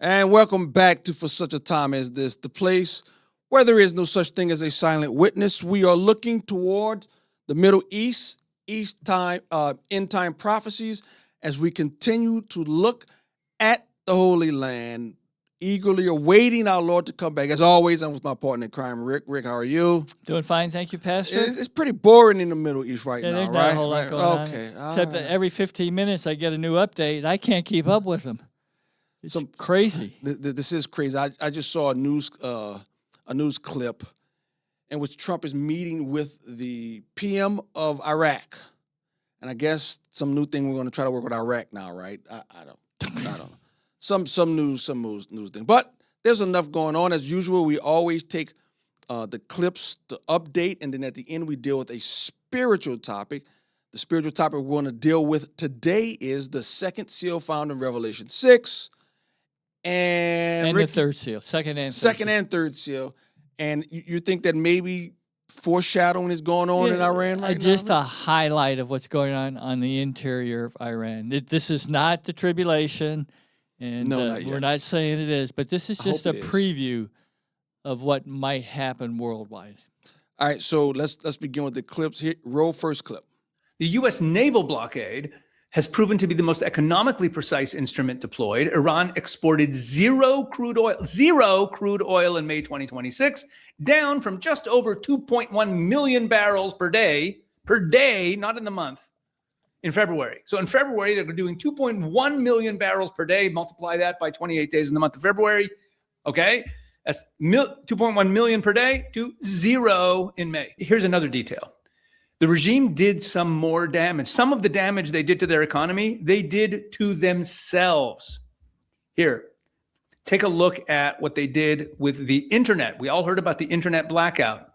And welcome back to For Such a Time as This, the place where there is no such thing as a silent witness. We are looking toward the Middle East, end time prophecies, as we continue to look at the Holy Land, eagerly awaiting our Lord to come back. As always, I'm with my partner in crime, Rick. Rick, how are you? Doing fine, thank you, Pastor. It's pretty boring in the Middle East right Yeah, now, there's right? not a whole lot going on. Okay. Except that every 15 minutes I get a new update. I can't keep up with them. It's crazy. This is crazy. I just saw a news clip in which Trump is meeting with the PM of Iraq, and I guess some new thing we're going to try to work with Iraq now, right? I don't know. Some news thing, but there's enough going on. As usual, we always take the clips, the update, and then at the end we deal with a spiritual topic. The spiritual topic we're going to deal with today is the second seal found in Revelation 6. And the third seal, second and third seal. And you think that maybe foreshadowing is going on in Iran right now? Just a highlight of what's going on the interior of Iran. This is not the tribulation, and we're not saying it is, but this is just a preview of what might happen worldwide. All right, so let's begin with the clips here. Roll first clip. The U.S. naval blockade has proven to be the most economically precise instrument deployed. Iran exported zero crude oil in May 2026, down from just over 2.1 million barrels per day, not in the month, in February. So in February, they're doing 2.1 million barrels per day. Multiply that by 28 days in the month of February. Okay, that's 2.1 million per day to zero in May. Here's another detail. The regime did some more damage. Some of the damage they did to their economy, they did to themselves. Here, take a look at what they did with the internet. We all heard about the internet blackout.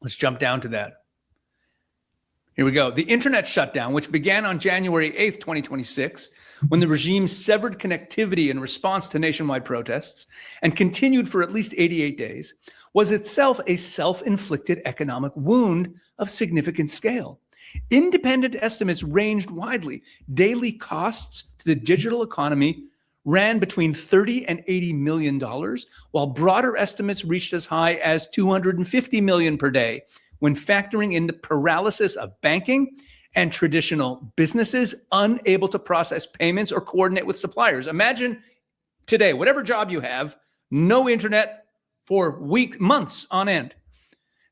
Let's jump down to that. Here we go. The internet shutdown, which began on January 8th, 2026, when the regime severed connectivity in response to nationwide protests and continued for at least 88 days, was itself a self-inflicted economic wound of significant scale. Independent estimates ranged widely. Daily costs to the digital economy ran between $30 and $80 million, while broader estimates reached as high as $250 million per day, when factoring in the paralysis of banking and traditional businesses unable to process payments or coordinate with suppliers. Imagine today, whatever job you have, no internet for weeks, months on end.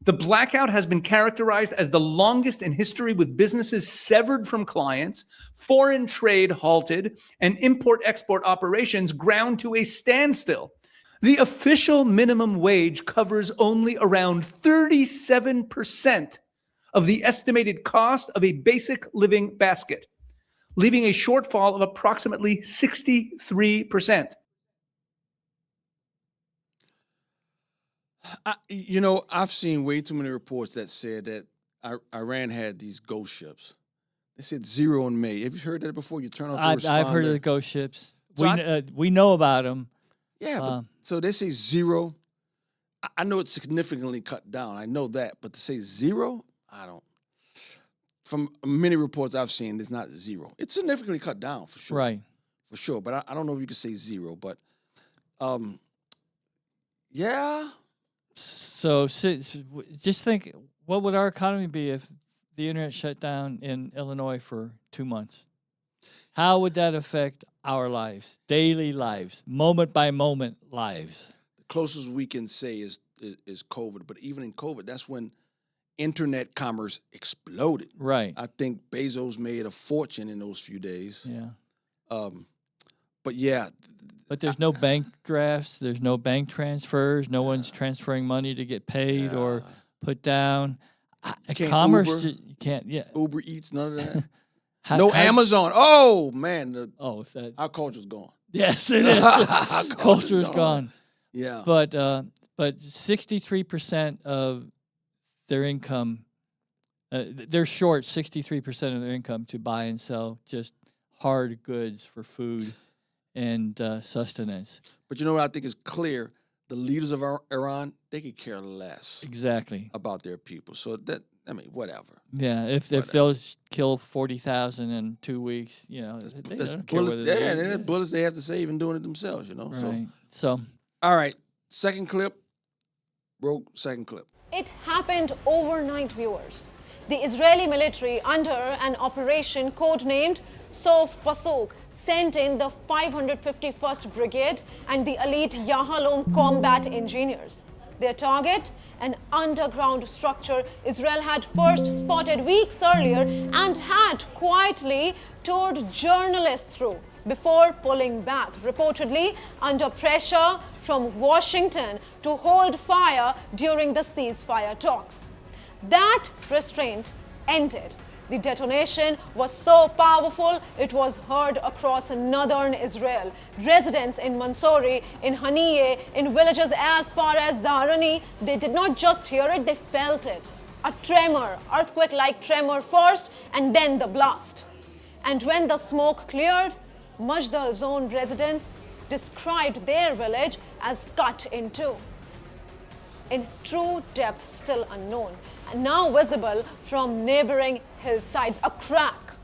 The blackout has been characterized as the longest in history, with businesses severed from clients, foreign trade halted, and import-export operations ground to a standstill. The official minimum wage covers only around 37% of the estimated cost of a basic living basket, leaving a shortfall of approximately 63%. I've seen way too many reports that said that Iran had these ghost ships. They said zero in May. Have you heard that before? You turn off the responder. I've heard of the ghost ships. So we know about them. Yeah, but so they say zero. I know it's significantly cut down. I know that, but to say zero, I don't. From many reports I've seen, it's not zero. It's significantly cut down for sure. Right. For sure, but I don't know if you could say zero. But, yeah. So just think, what would our economy be if the internet shut down in Illinois for 2 months? How would that affect our lives, daily lives, moment by moment lives? The closest we can say is COVID, but even in COVID, that's when internet commerce exploded. Right. I think Bezos made a fortune in those few days. Yeah. But yeah. But there's no bank drafts. There's no bank transfers. No one's transferring money to get paid or put down. Commerce, Uber, you can't. Yeah. Uber Eats, none of that. Amazon. Oh man, our culture's gone. Yes, it is. Culture's gone. Yeah. But 63% of their income, they're short 63% of their income to buy and sell just hard goods for food and sustenance. But you know what I think is clear? The leaders of Iran, they could care less. Exactly. About their people. So that I mean, whatever. Yeah, if Whatever. they'll kill 40,000 in 2 weeks, they There's don't care bullets, whether yeah, they and then there's bullets they have to save and doing it themselves, So, right. So all right, second clip. Broke second clip. It happened overnight, viewers. The Israeli military, under an operation codenamed Sof Pasuk, sent in the 551st Brigade and the elite Yahalom combat engineers. Their target, an underground structure Israel had first spotted weeks earlier and had quietly toured journalists through before pulling back, reportedly under pressure from Washington to hold fire during the ceasefire talks. That restraint ended. The detonation was so powerful, it was heard across northern Israel. Residents in Mansouri, in Haniyeh, in villages as far as Zaharani, they did not just hear it, they felt it. A tremor, earthquake-like tremor first, and then the blast. And when the smoke cleared, Majdal Zone residents described their village as cut in two. In true depth still unknown, and now visible from neighboring hillsides, a crack.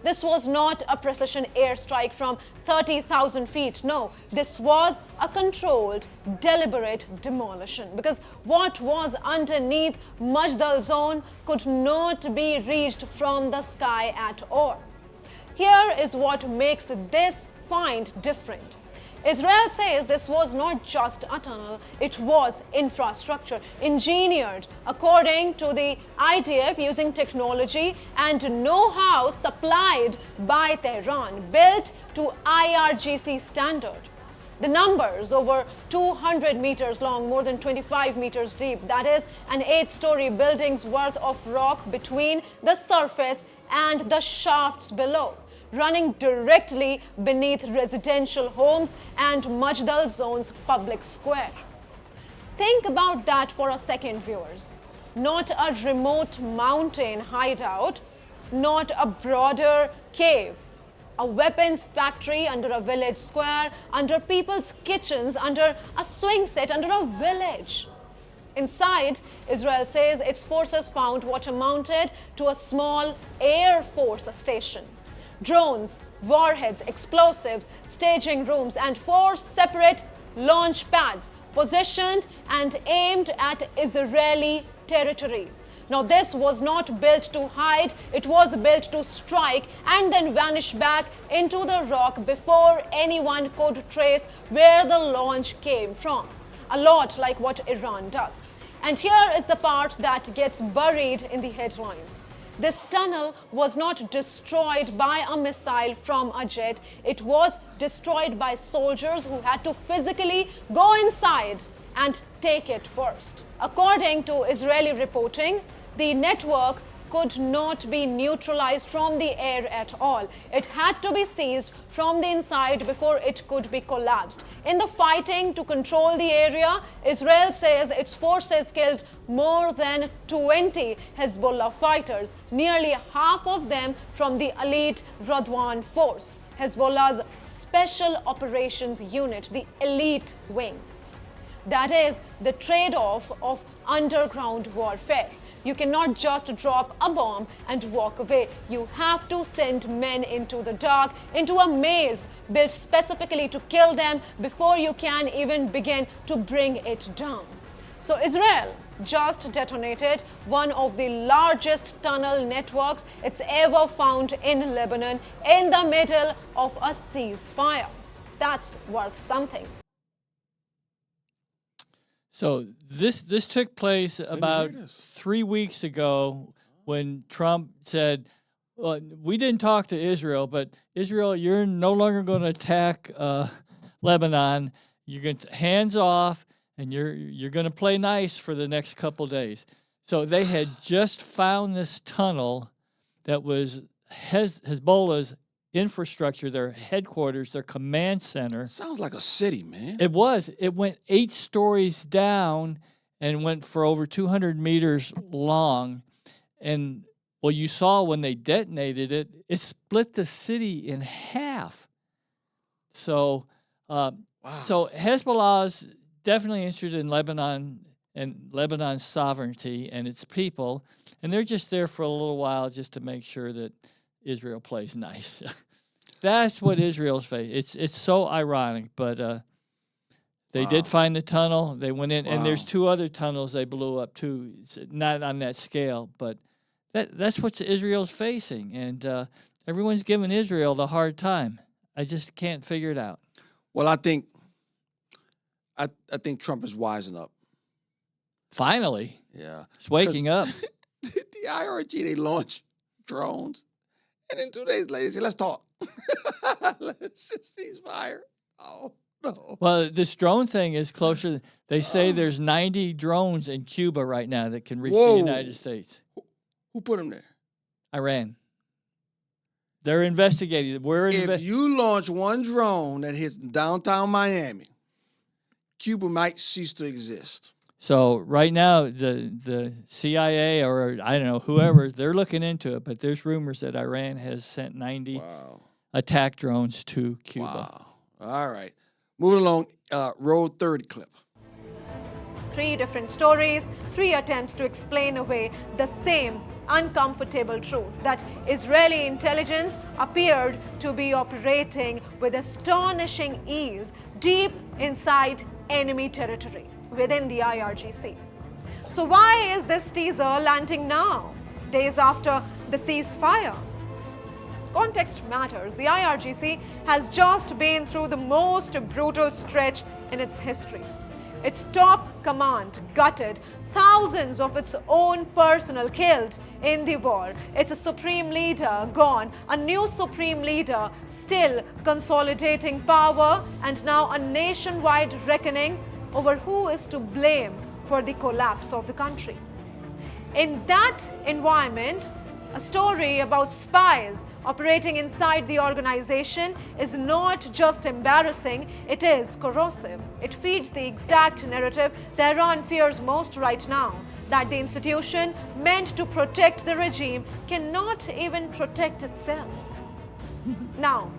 This was not a precision airstrike from 30,000 feet. No, this was a controlled, deliberate demolition, because what was underneath Majdal Zone could not be reached from the sky at all. Here is what makes this find different. Israel says this was not just a tunnel, it was infrastructure engineered according to the IDF using technology and know-how supplied by Tehran, built to IRGC standard. The numbers, over 200 meters long, more than 25 meters deep, that is an 8-story building's worth of rock between the surface and the shafts below, running directly beneath residential homes and Majdal Zone's public square. Think about that for a second, viewers. Not a remote mountain hideout, not a broader cave, a weapons factory under a village square, under people's kitchens, under a swing set, under a village. Inside, Israel says its forces found what amounted to a small Air Force station. Drones, warheads, explosives, staging rooms, and 4 separate launch pads positioned and aimed at Israeli territory. Now, this was not built to hide, it was built to strike and then vanish back into the rock before anyone could trace where the launch came from. A lot like what Iran does. And here is the part that gets buried in the headlines. This tunnel was not destroyed by a missile from a jet. It was destroyed by soldiers who had to physically go inside and take it first. According to Israeli reporting, the network could not be neutralized from the air at all. It had to be seized from the inside before it could be collapsed. In the fighting to control the area, Israel says its forces killed more than 20 Hezbollah fighters, nearly half of them from the elite Radwan force, Hezbollah's Special Operations Unit, the elite wing. That is the trade-off of underground warfare. You cannot just drop a bomb and walk away. You have to send men into the dark, into a maze built specifically to kill them before you can even begin to bring it down. So Israel just detonated one of the largest tunnel networks it's ever found in Lebanon in the middle of a ceasefire. That's worth something. So this took place about 3 weeks ago when Trump said, well, we didn't talk to Israel, but Israel, you're no longer going to attack Lebanon. You're going to hands off, and you're going to play nice for the next couple days. So they had just found this tunnel that was Hezbollah's infrastructure, their headquarters, their command center. Sounds like a city, man. It was. It went 8 stories down and went for over 200 meters long. And well, you saw when they detonated it, it split the city in half. So, Wow. so Hezbollah's definitely interested in Lebanon and Lebanon's sovereignty and its people, and they're just there for a little while just to make sure that Israel plays nice. That's what Israel's face. It's so ironic, but they did find the tunnel. They went in, and there's 2 other tunnels they blew up too. It's not on that scale, but that's what Israel's facing, and everyone's giving Israel the hard time. I just can't figure it out. Well, I think Trump is wising up. Finally, Yeah. it's waking up. The IRG, they launch drones, and then 2 days later, they say, let's talk. Let's just ceasefire. Oh, no. Well, this drone thing is closer. They say there's 90 drones in Cuba right now that can reach the Whoa. United States. Who put them there? Iran. They're investigating it. If you launch one drone that hits downtown Miami, Cuba might cease to exist. So right now, the CIA or I don't know, whoever, they're looking into it, but there's rumors that Iran has sent 90 Wow. attack drones to Cuba. Wow. All right. Moving along, Road 30 clip. 3 different stories, 3 attempts to explain away the same uncomfortable truth that Israeli intelligence appeared to be operating with astonishing ease deep inside enemy territory within the IRGC. So why is this teaser landing now, days after the ceasefire? Context matters. The IRGC has just been through the most brutal stretch in its history. Its top command gutted, thousands of its own personnel killed in the war. Its supreme leader gone, a new supreme leader still consolidating power, and now a nationwide reckoning over who is to blame for the collapse of the country. In that environment, a story about spies operating inside the organization is not just embarrassing, it is corrosive. It feeds the exact narrative that Iran fears most right now, that the institution meant to protect the regime cannot even protect itself. Now,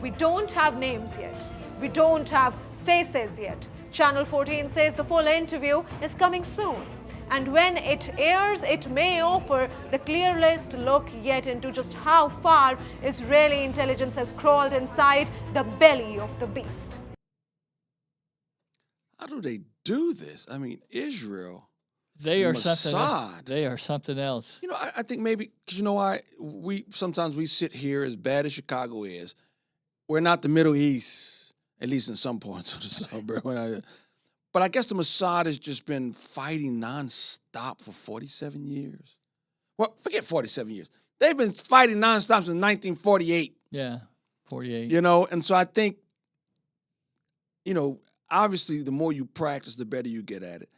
we don't have names yet. We don't have faces yet. Channel 14 says the full interview is coming soon. And when it airs, it may offer the clearest look yet into just how far Israeli intelligence has crawled inside the belly of the beast. How do they do this? I mean, Israel, They are Mossad. something. They are something else. You know, I think maybe, because you know why? Sometimes we sit here, as bad as Chicago is, we're not the Middle East, at least in some parts of the suburb. But I guess the Mossad has just been fighting nonstop for 47 years. Well, forget 47 years. They've been fighting nonstop since 1948. Yeah, 48. You know, and so I think, you know, obviously the more you practice, the better you get at it.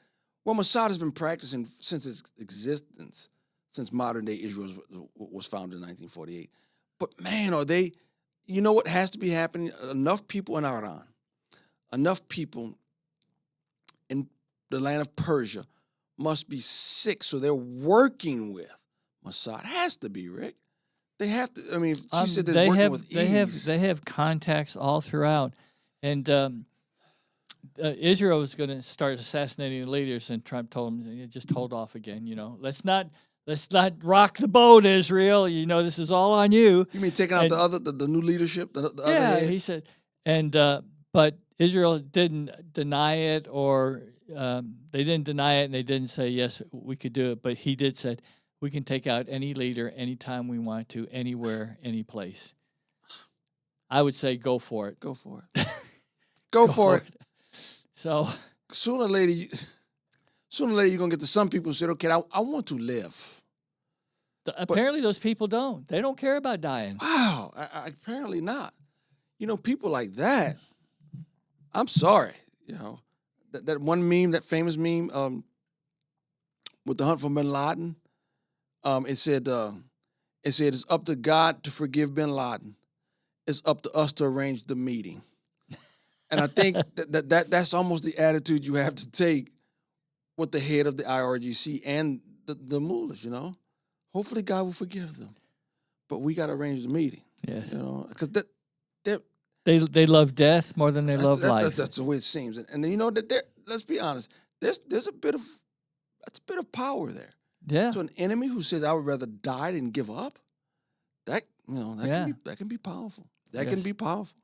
Well, Mossad has been practicing since its existence, since modern day Israel was founded in 1948. But man, are they, you know what has to be happening? Enough people in Iran, enough people in the land of Persia must be sick, so they're working with Mossad. Has to be, Rick. They have to. I mean, she said they're working with ease. They have contacts all throughout, and Israel was going to start assassinating leaders, and Trump told them, just hold off again. You know, let's not rock the boat, Israel. You know, this is all on you. You mean taking out the new leadership? The other Yeah, head? he said, and but Israel didn't deny it, or they didn't deny it, and they didn't say yes, we could do it. But he did say we can take out any leader anytime we want to, anywhere, any place. I would say go for it. Go for it. Go for it. So Sooner or later, you're gonna get to some people who said, "Okay, I want to live." apparently those people don't. They don't care about dying. Wow, apparently not. You know, people like that. I'm sorry. You know, that one meme, that famous meme, with the hunt for Bin Laden. It said it's up to God to forgive Bin Laden. It's up to us to arrange the meeting. And I think that's almost the attitude you have to take with the head of the IRGC and the mullahs, you know. Hopefully God will forgive them. But we got to arrange the meeting. Yeah. You know, because They love death more than they love life. That's the way it seems. And you know, let's be honest, there's a bit of power there. Yeah. So an enemy who says I would rather die than give up, that Yeah. can be powerful. That can Yes. be powerful.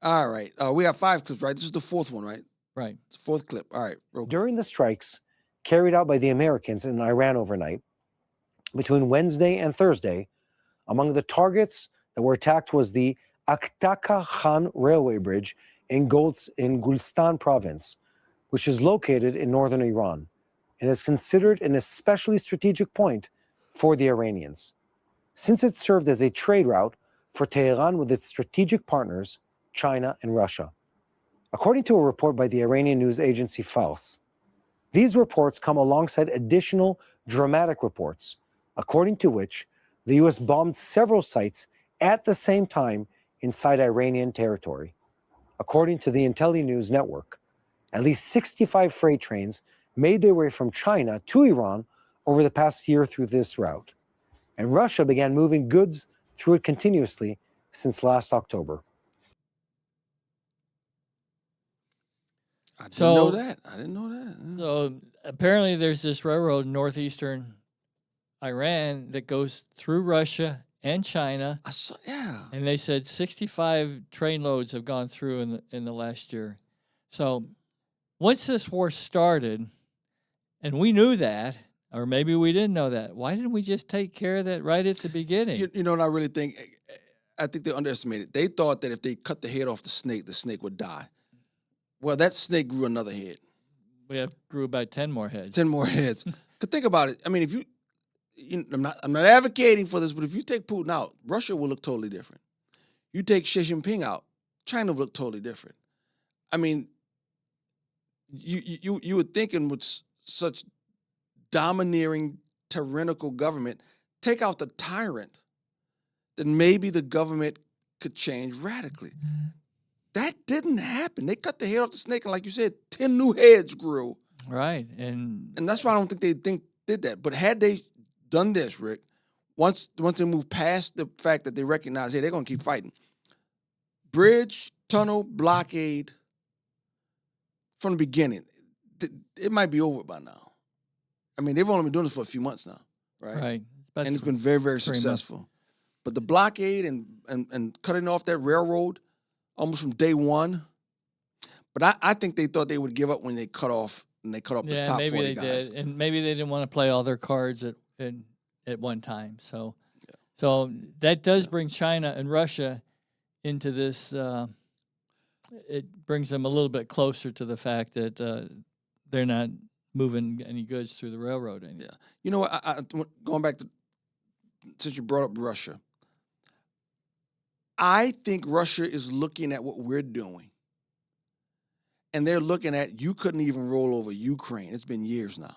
All right, we have 5 clips, right? This is the 4th one, right? Right. It's the 4th clip. All right, During the strikes carried out by the Americans in Iran overnight, between Wednesday and Thursday, among the targets that were attacked was the Aktaka Khan railway bridge in Gulstan province, which is located in northern Iran and is considered an especially strategic point for the Iranians, since it served as a trade route for Tehran with its strategic partners, China and Russia. According to a report by the Iranian news agency Fars, these reports come alongside additional dramatic reports, according to which the U.S. bombed several sites at the same time inside Iranian territory. According to the IntelliNews network, at least 65 freight trains made their way from China to Iran over the past year through this route, and Russia began moving goods through it continuously since last October. I didn't So- know that. I didn't know that. Yeah. So apparently, there's this railroad in northeastern Iran that goes through Russia and China, I saw, yeah. and they said 65 train loads have gone through in the last year. So once this war started, and we knew that, or maybe we didn't know that, why didn't we just take care of that right at the beginning? You know what I really think? I think they underestimated. They thought that if they cut the head off the snake would die. Well, that snake grew another head, We grew about 10 more heads. 10 more heads. Cause think about it. I mean, if I'm not advocating for this, but if you take Putin out, Russia will look totally different. You take Xi Jinping out, China will look totally different. I mean, you were thinking with such domineering, tyrannical government, take out the tyrant, then maybe the government could change radically. That didn't happen. They cut the head off the snake, and like you said, 10 new heads grew. Right. And And that's why I don't think they did that. But had they done this, Rick, once they move past the fact that they recognize, hey, they're going to keep fighting. Bridge, tunnel, blockade, from the beginning, it might be over by now. I mean, they've only been doing this for a few months now, right? right. About And it's been very, very 3 months. successful. But the blockade and cutting off that railroad almost from day one. But I think they thought they would give up when they cut off the Yeah, top maybe 40 they guys. did, and maybe they didn't want to play all their cards at one time. So, so that does bring China and Russia into this. It brings them a little bit closer to the fact that they're not moving any goods through the railroad anymore. Yeah. You know what? Going back to, since you brought up Russia, I think Russia is looking at what we're doing. And they're looking at, you couldn't even roll over Ukraine. It's been years now.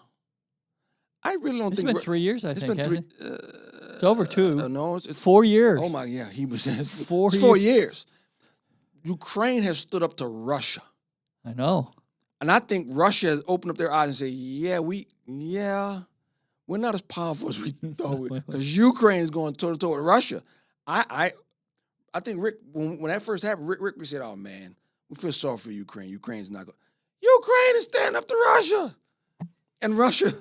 I really don't It's think been Ru- 3 years, I it's think, been hasn't 3. it? It's over 2. No, it's 4 years. Oh my, yeah, he was. It's 4 4 years. Ukraine has stood up to Russia, I know. and I think Russia has opened up their eyes and say, "Yeah, we're not as powerful as we thought." Because Ukraine is going toe to toe with Russia. I think Rick, when that first happened, Rick, we said, "Oh man, we feel sorry for Ukraine. Ukraine's not going. Ukraine is standing up to Russia, and Russia,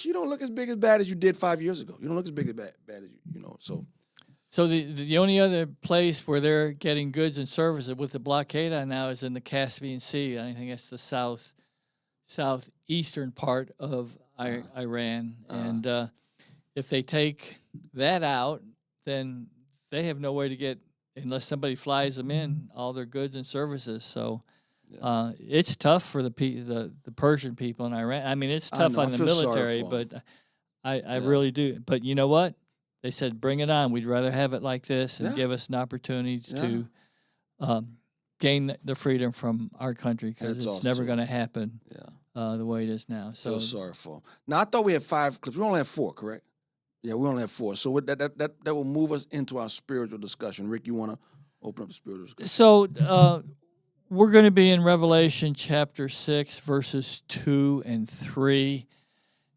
you don't look as big as bad as you did 5 years ago. You don't look as big as bad as you know." So the only other place where they're getting goods and services with the blockade on now is in the Caspian Sea. I think that's the southeastern part of Iran. And if they take that out, then they have no way to get, unless somebody flies them in, all their goods and services. So it's tough for the Persian people in Iran. I mean, it's I tough know, on I the feel sorry military, for 'em. but I really do. But you know what? They said, bring it on. We'd rather have it like this and Yeah. give us an opportunity to gain the freedom from our country, because Hats it's off never to going to happen Yeah. the way it is now. Feel So sorry for them. Now I thought we had 5 clips. We only have 4, correct? Yeah, we only have 4. So with that will move us into our spiritual discussion. Rick, you want to open up the spiritual discussion? So we're going to be in Revelation chapter 6, verses 2 and 3.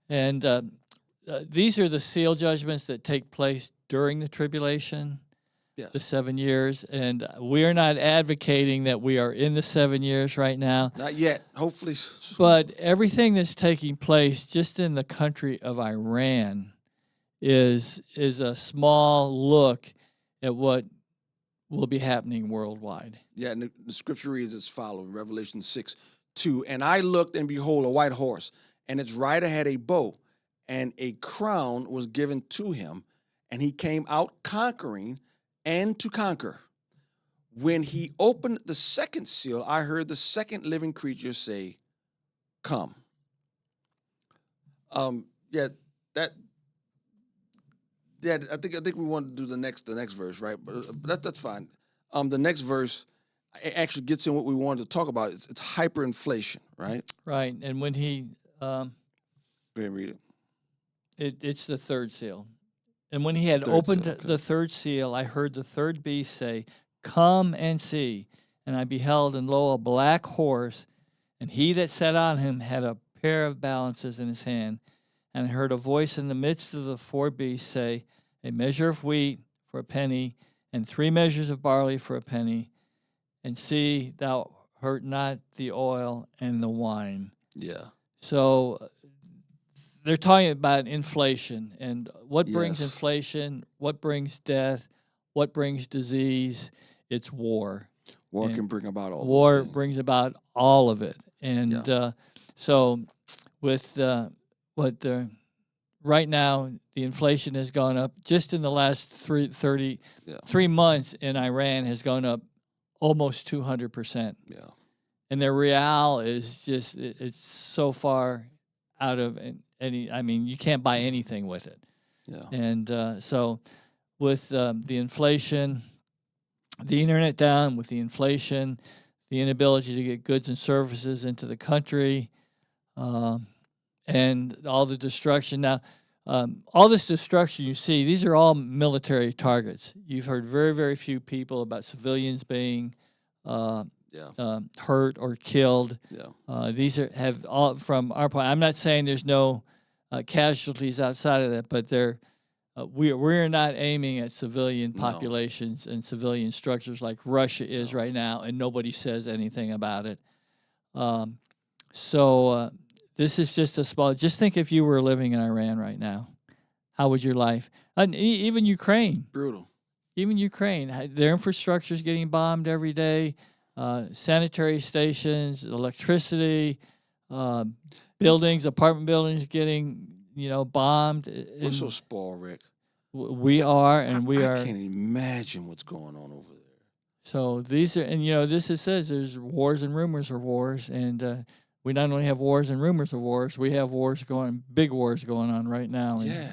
And these are the seal judgments that take place during the tribulation. Yes. the 7 years, and we are not advocating that we are in the 7 years right now. Not yet. Hopefully. But everything that's taking place just in the country of Iran is a small look at what will be happening worldwide. Yeah, and the scripture reads as follows, Revelation 6:2. And I looked, and behold, a white horse, and its rider had a bow, and a crown was given to him, and he came out conquering and to conquer. When he opened the second seal, I heard the second living creature say, "Come." Yeah, I think we want to do the next verse, right? But that's fine. The next verse actually gets in what we wanted to talk about. It's hyperinflation, right? Right, and when he, Go ahead and read it. it's the third seal. And when he had Third opened seal, okay. the third seal, I heard the third beast say, "Come and see." And I beheld, and lo, a black horse, and he that sat on him had a pair of balances in his hand. And I heard a voice in the midst of the four beasts say, "A measure of wheat for a penny, and 3 measures of barley for a penny. And see, thou hurt not the oil and the wine." Yeah. So they're talking about inflation and what brings Yes. inflation, what brings death, what brings disease. It's war. War And can bring about all War those things. brings about all of it. And so with right now, the inflation has gone up just in the last 3 months in Iran has gone up almost 200%. Yeah. And their real is just, it's so far out of any, I mean, you can't buy anything with it. Yeah. And so with the inflation, the internet down, with the inflation, the inability to get goods and services into the country, and all the destruction. Now, all this destruction you see, these are all military targets. You've heard very, very few people about civilians being hurt or killed. Yeah. These have all from our point. I'm not saying there's no casualties outside of that, but we're not aiming at civilian populations and civilian structures like Russia is right now, and nobody says anything about it. So this is just a small. Just think if you were living in Iran right now, how would your life? And even Ukraine. Brutal. Even Ukraine, their infrastructure is getting bombed every day. Sanitary stations, electricity, buildings, apartment buildings getting bombed. We're so spoiled, Rick. We are, and we are. I can't imagine what's going on over there. So these are, and this it says there's wars and rumors of wars, and we not only have wars and rumors of wars, we have big wars going on right now in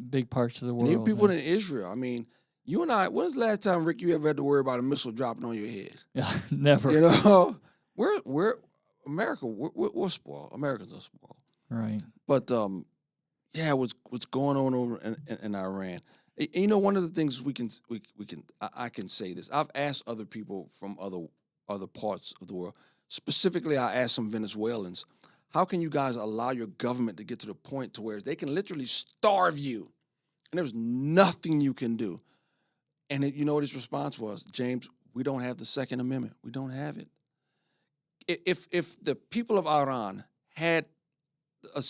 big parts of the world. Even people in Israel. I mean, you and I. When's the last time, Rick, you ever had to worry about a missile dropping on your head? Yeah, never. We're America. We're spoiled. Americans are spoiled. Right. But what's going on over in Iran? One of the things I can say this. I've asked other people from other parts of the world. Specifically, I asked some Venezuelans, how can you guys allow your government to get to the point to where they can literally starve you, and there's nothing you can do? And you know what his response was? James, we don't have the Second Amendment. We don't have it. If the people of Iran had a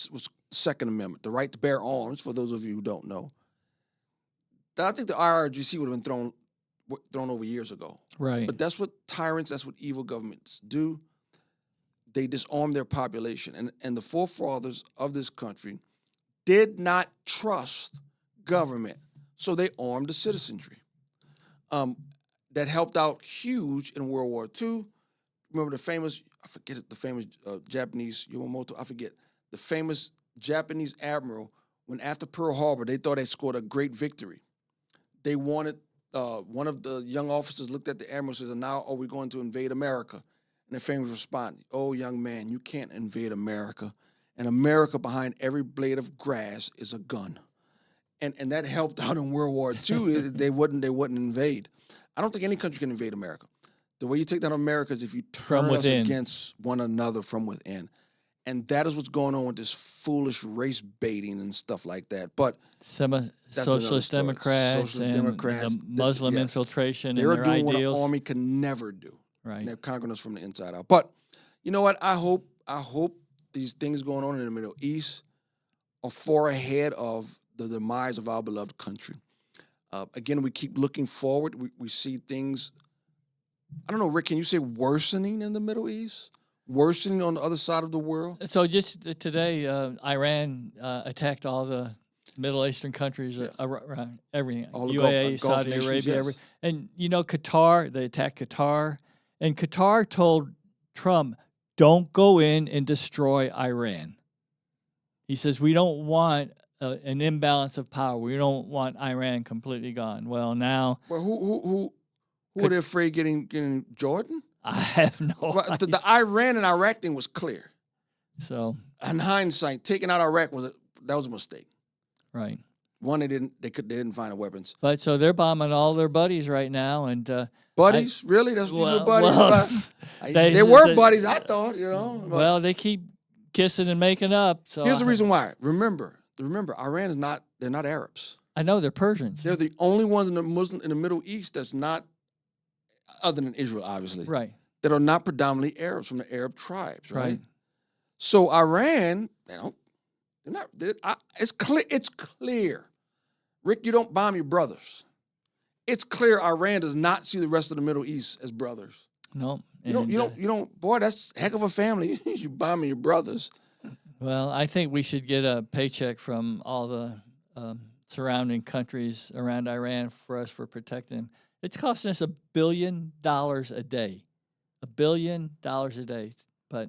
Second Amendment, the right to bear arms, for those of you who don't know, I think the IRGC would have been thrown over years ago. Right. But that's what tyrants, that's what evil governments do. They disarm their population. And the forefathers of this country did not trust government, so they armed the citizenry. That helped out huge in World War II. Remember the famous, Japanese, Yamamoto, the famous Japanese admiral, when after Pearl Harbor, they thought they scored a great victory. They wanted, one of the young officers looked at the admiral and says, now are we going to invade America? And the famous response, oh, young man, you can't invade America. And America behind every blade of grass is a gun. And that helped out in World War II. They wouldn't invade. I don't think any country can invade America. The way you take down America is if you turn us against one another from within. And that is what's going on with this foolish race baiting and stuff like that. But another Socialist story. Democrats Socialist and Democrats, the Muslim yes. infiltration they're and their doing ideals. what an army can never do. Right. And they're conquering us from the inside out. But you know what? I hope these things going on in the Middle East are far ahead of the demise of our beloved country. Again, we keep looking forward. We see things, I don't know, Rick, can you say worsening in the Middle East? Worsening on the other side of the world? So just today, Iran attacked all the Middle Eastern countries, around everything, All the UAE, Gulf Saudi nations, Arabia, yes. and Qatar. They attacked Qatar, and Qatar told Trump, "Don't go in and destroy Iran." He says, "We don't want an imbalance of power. We don't want Iran completely gone." Well, now Well, who are they afraid getting Jordan? I have no Well, idea. the Iran and Iraq thing was clear. So In hindsight, taking out Iraq was a mistake. right. One, they didn't find the weapons. But so they're bombing all their buddies right now, and Buddies, really? That's what you do, buddies. well, They were buddies, I thought. You know. But well, they keep kissing and making up. So here's the reason why. Remember, Iran is not. They're not Arabs. I know they're Persians. They're the only ones in the Middle East that's not, other than Israel, obviously, Right. that are not predominantly Arabs from the Arab tribes, right? Right. So Iran, it's clear. It's clear. Rick, you don't bomb your brothers. It's clear Iran does not see the rest of the Middle East as brothers. No. You don't. Boy, that's a heck of a family. You bombing your brothers. Well, I think we should get a paycheck from all the surrounding countries around Iran for protecting them. It's costing us $1 billion a day. $1 billion a day. But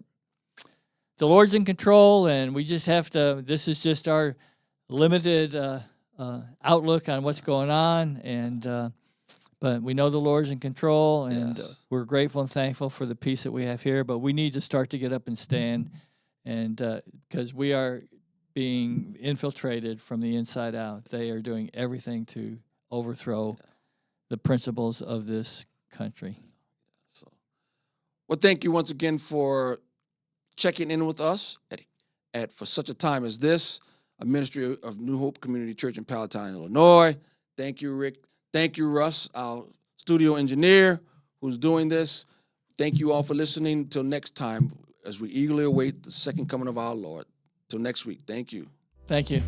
the Lord's in control, and we just have to. This is just our limited outlook on what's going on, and but we know the Lord's in control, and Yes. we're grateful and thankful for the peace that we have here. But we need to start to get up and stand, and because we are being infiltrated from the inside out. They are doing everything to overthrow the principles of this country. So, well, thank you once again for checking in with us at for such a time as this, a ministry of New Hope Community Church in Palatine, Illinois. Thank you, Rick. Thank you, Russ, our studio engineer who's doing this. Thank you all for listening. Till next time, as we eagerly await the second coming of our Lord. Till next week. Thank you. Thank you.